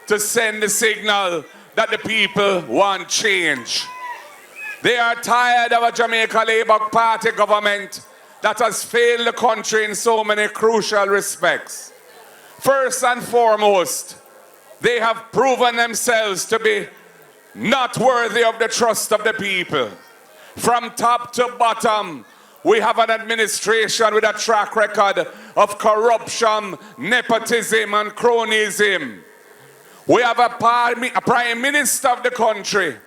to send the signal that the people want change. They are tired of a Jamaica Labour Party government that has failed the country in so many crucial respects. First and foremost, they have proven themselves to be not worthy of the trust of the people. From top to bottom, we have an administration with a track record of corruption, nepotism, and cronyism. We have a prime minister of the country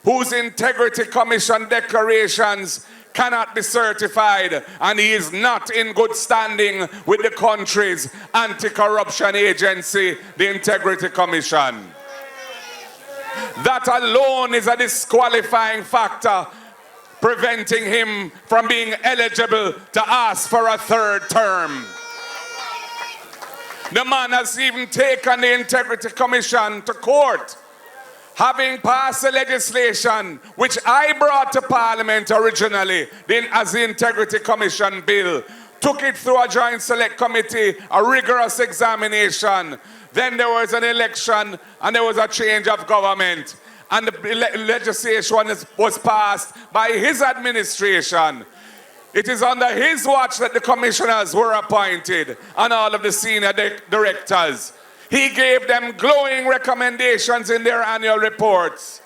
whose integrity commission declarations cannot be certified, and he is not in good standing with the country's anti-corruption agency, the Integrity Commission. That alone is a disqualifying factor, preventing him from being eligible to ask for a third term. The man has even taken the Integrity Commission to court, having passed the legislation which I brought to Parliament originally as the Integrity Commission bill, took it through a joint select committee, a rigorous examination. Then there was an election and there was a change of government. And the legislation was passed by his administration. It is under his watch that the commissioners were appointed and all of the senior directors. He gave them glowing recommendations in their annual reports.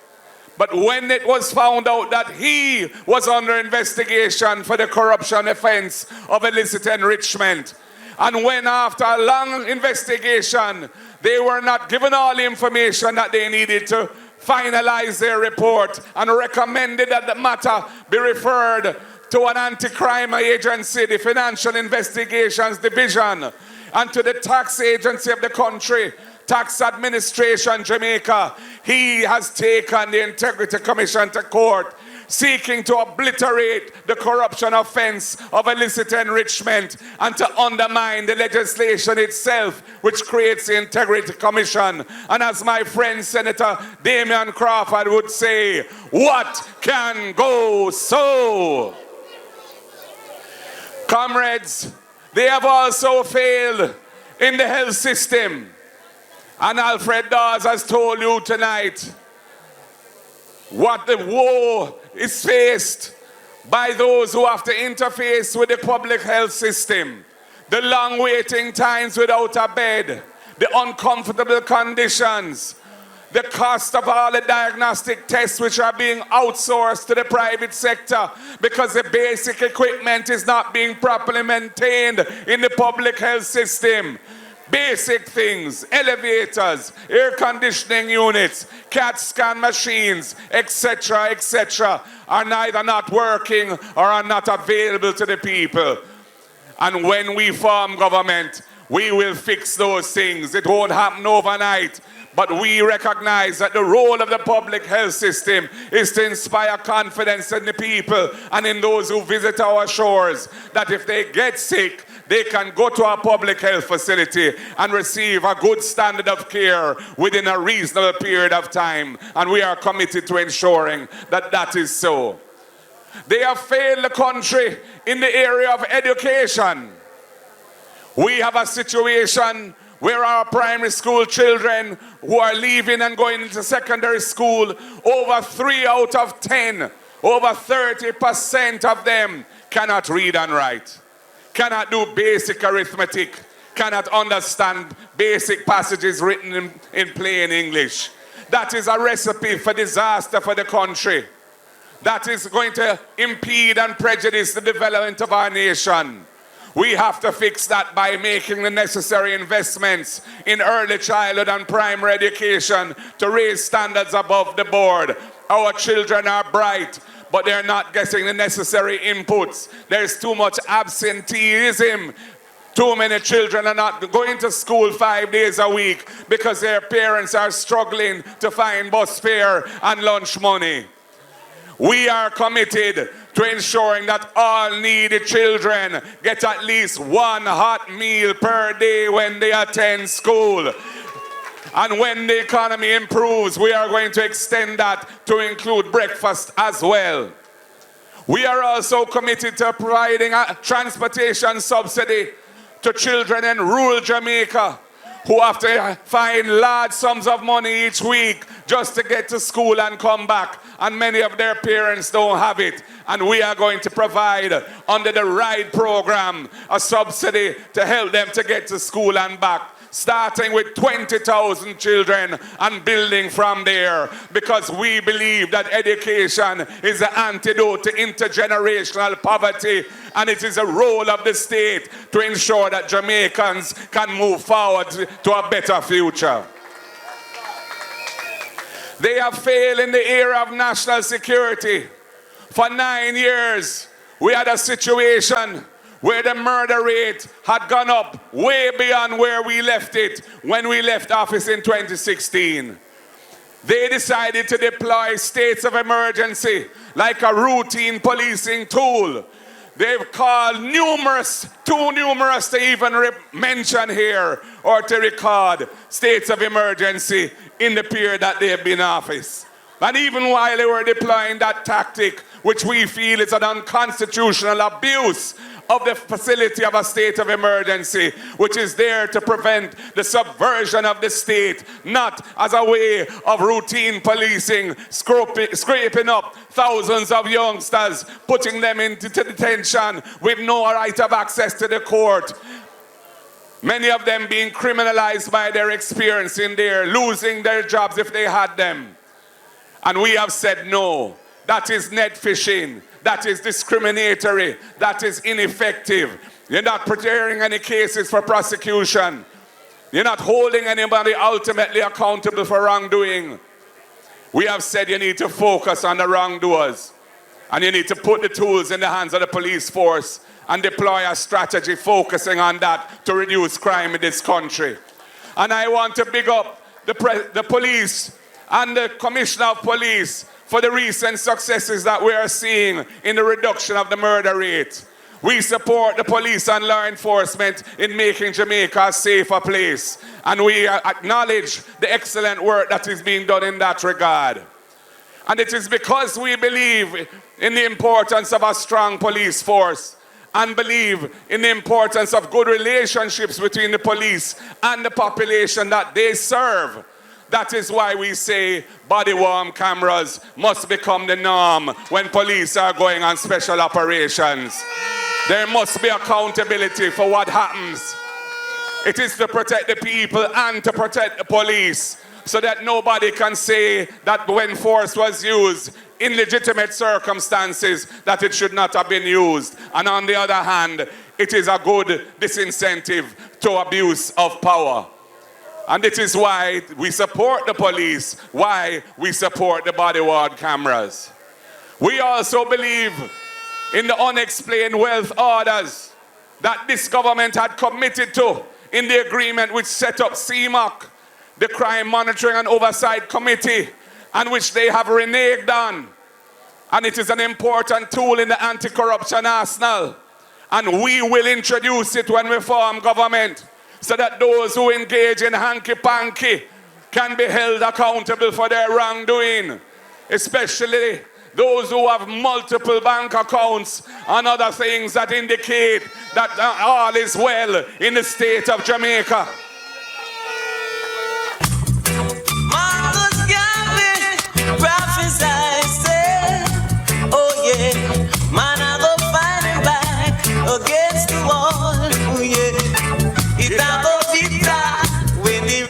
But when it was found out that he was under investigation for the corruption offense of illicit enrichment, and when after a long investigation, they were not given all the information that they needed to finalize their report and recommended that the matter be referred to an anti-crime agency, the Financial Investigations Division, and to the tax agency of the country, Tax Administration Jamaica, he has taken the Integrity Commission to court, seeking to obliterate the corruption offense of illicit enrichment and to undermine the legislation itself, which creates the Integrity Commission. And as my friend Senator Damian Crawford would say, what can go so? Comrades, they have also failed in the health system. And Alfred Dawes has told you tonight what the woe is faced by those who have to interface with the public health system. The long waiting times without a bed, the uncomfortable conditions, the cost of all the diagnostic tests which are being outsourced to the private sector because the basic equipment is not being properly maintained in the public health system. Basic things, elevators, air conditioning units, CAT scan machines, etc., are neither not working or are not available to the people. And when we form government, we will fix those things. It won't happen overnight. But we recognize that the role of the public health system is to inspire confidence in the people and in those who visit our shores, that if they get sick, they can go to a public health facility and receive a good standard of care within a reasonable period of time. And we are committed to ensuring that that is so. They have failed the country in the area of education. We have a situation where our primary school children who are leaving and going into secondary school, over 3 out of 10, over 30% of them cannot read and write, cannot do basic arithmetic, cannot understand basic passages written in plain English. That is a recipe for disaster for the country. That is going to impede and prejudice the development of our nation. We have to fix that by making the necessary investments in early childhood and primary education to raise standards above the board. Our children are bright, but they're not getting the necessary inputs. There's too much absenteeism. Too many children are not going to school 5 days a week because their parents are struggling to find bus fare and lunch money. We are committed to ensuring that all needy children get at least one hot meal per day when they attend school. And when the economy improves, we are going to extend that to include breakfast as well. We are also committed to providing a transportation subsidy to children in rural Jamaica who have to find large sums of money each week just to get to school and come back. And many of their parents don't have it. And we are going to provide, under the RIDE program, a subsidy to help them to get to school and back, starting with 20,000 children and building from there, because we believe that education is the antidote to intergenerational poverty, and it is a role of the state to ensure that Jamaicans can move forward to a better future. They have failed in the area of national security. For 9 years, we had a situation where the murder rate had gone up way beyond where we left it when we left office in 2016. They decided to deploy states of emergency like a routine policing tool. They've called numerous, too numerous to even mention here or to record, states of emergency in the period that they have been in office. And even while they were deploying that tactic, which we feel is an unconstitutional abuse of the facility of a state of emergency, which is there to prevent the subversion of the state, not as a way of routine policing, scraping up thousands of youngsters, putting them into detention with no right of access to the court. Many of them being criminalized by their experience in there, losing their jobs if they had them. And we have said no. That is net fishing. That is discriminatory. That is ineffective. You're not preparing any cases for prosecution. You're not holding anybody ultimately accountable for wrongdoing. We have said you need to focus on the wrongdoers. And you need to put the tools in the hands of the police force and deploy a strategy focusing on that to reduce crime in this country. And I want to big up the police and the Commissioner of Police for the recent successes that we are seeing in the reduction of the murder rate. We support the police and law enforcement in making Jamaica a safer place. And we acknowledge the excellent work that is being done in that regard. And it is because we believe in the importance of a strong police force and believe in the importance of good relationships between the police and the population that they serve. That is why we say body-worn cameras must become the norm when police are going on special operations. There must be accountability for what happens. It is to protect the people and to protect the police, so that nobody can say that when force was used in legitimate circumstances that it should not have been used. And on the other hand, it is a good disincentive to abuse of power. And it is why we support the police, why we support the body-worn cameras. We also believe in the unexplained wealth orders that this government had committed to in the agreement which set up CMOC, the Crime Monitoring and Oversight Committee, and which they have reneged on. And it is an important tool in the anti-corruption arsenal. And we will introduce it when we form government, so that those who engage in hanky-panky can be held accountable for their wrongdoing, especially those who have multiple bank accounts and other things that indicate that all is well in the state of Jamaica. Marcus Garvey prophesied, said, oh yeah, man, I go fighting back against the wall, oh yeah. It's a victor when the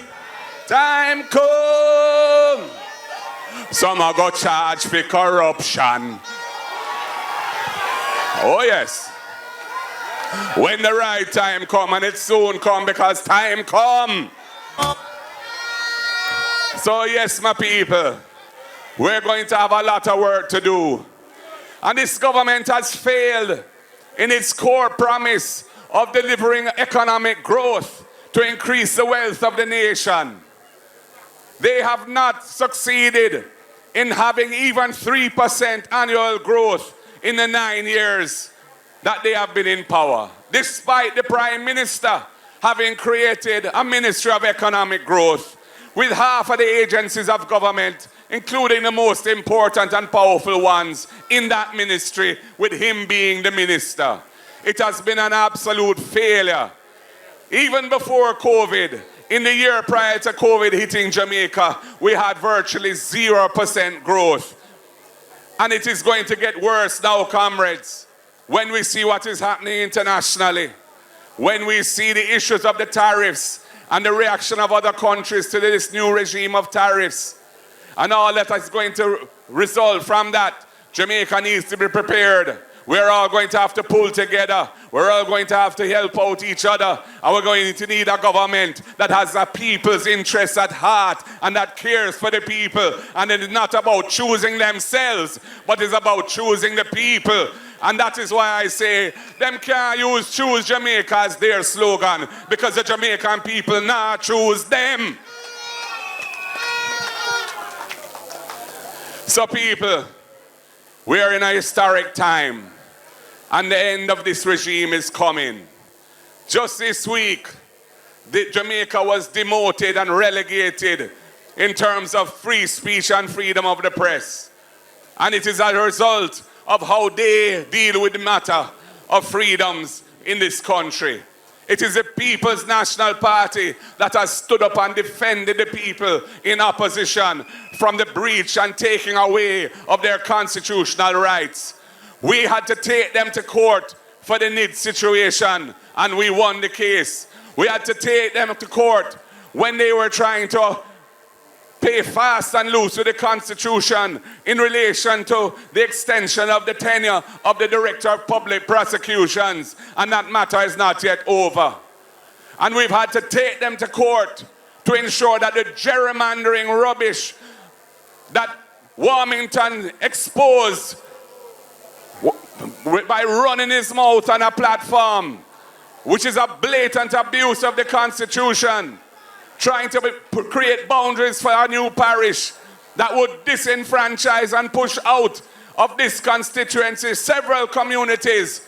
time come. Some are go charged for corruption. Oh yes. When the right time come, and it soon come because time come. So yes, my people, we're going to have a lot of work to do. And this government has failed in its core promise of delivering economic growth to increase the wealth of the nation. They have not succeeded in having even 3% annual growth in the 9 years that they have been in power, despite the Prime Minister having created a Ministry of Economic Growth with half of the agencies of government, including the most important and powerful ones in that ministry, with him being the minister. It has been an absolute failure. Even before COVID, In the year prior to COVID hitting Jamaica, we had virtually 0% growth. And it is going to get worse now, comrades, when we see what is happening internationally, when we see the issues of the tariffs and the reaction of other countries to this new regime of tariffs, and all that is going to result from that. Jamaica needs to be prepared. We're all going to have to pull together. We're all going to have to help out each other. And we're going to need a government that has the people's interests at heart and that cares for the people. And it is not about choosing themselves, but it's about choosing the people. And that is why I say, them can't use choose Jamaica as their slogan, because the Jamaican people now choose them. So people, we are in a historic time, and the end of this regime is coming. Just this week, Jamaica was demoted and relegated in terms of free speech and freedom of the press. And it is as a result of how they deal with the matter of freedoms in this country. It is the People's National Party that has stood up and defended the people in opposition from the breach and taking away of their constitutional rights. We had to take them to court for the NID situation, and we won the case. We had to take them to court when they were trying to pay fast and loose with the Constitution in relation to the extension of the tenure of the Director of Public Prosecutions, and that matter is not yet over. And we've had to take them to court to ensure that the gerrymandering rubbish that Warmington exposed by running his mouth on a platform, which is a blatant abuse of the Constitution, trying to create boundaries for a new parish that would disenfranchise and push out of this constituency several communities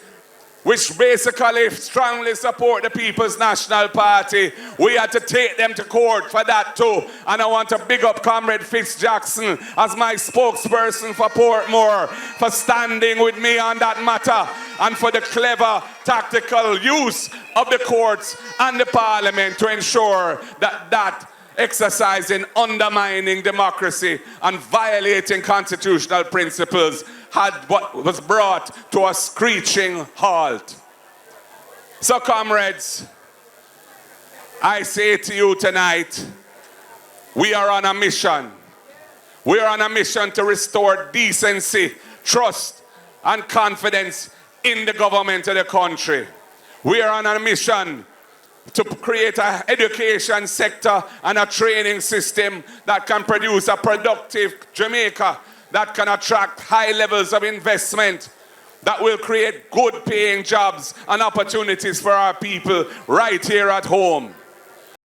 which basically strongly support the People's National Party. We had to take them to court for that too. And I want to big up Comrade Fitz Jackson as my spokesperson for Portmore for standing with me on that matter and for the clever tactical use of the courts and the parliament to ensure that that exercise in undermining democracy and violating constitutional principles had what was brought to a screeching halt. So comrades, I say to you tonight, we are on a mission. We are on a mission to restore decency, trust, and confidence in the government of the country. We are on a mission to create an education sector and a training system that can produce a productive Jamaica that can attract high levels of investment, that will create good paying jobs and opportunities for our people right here at home.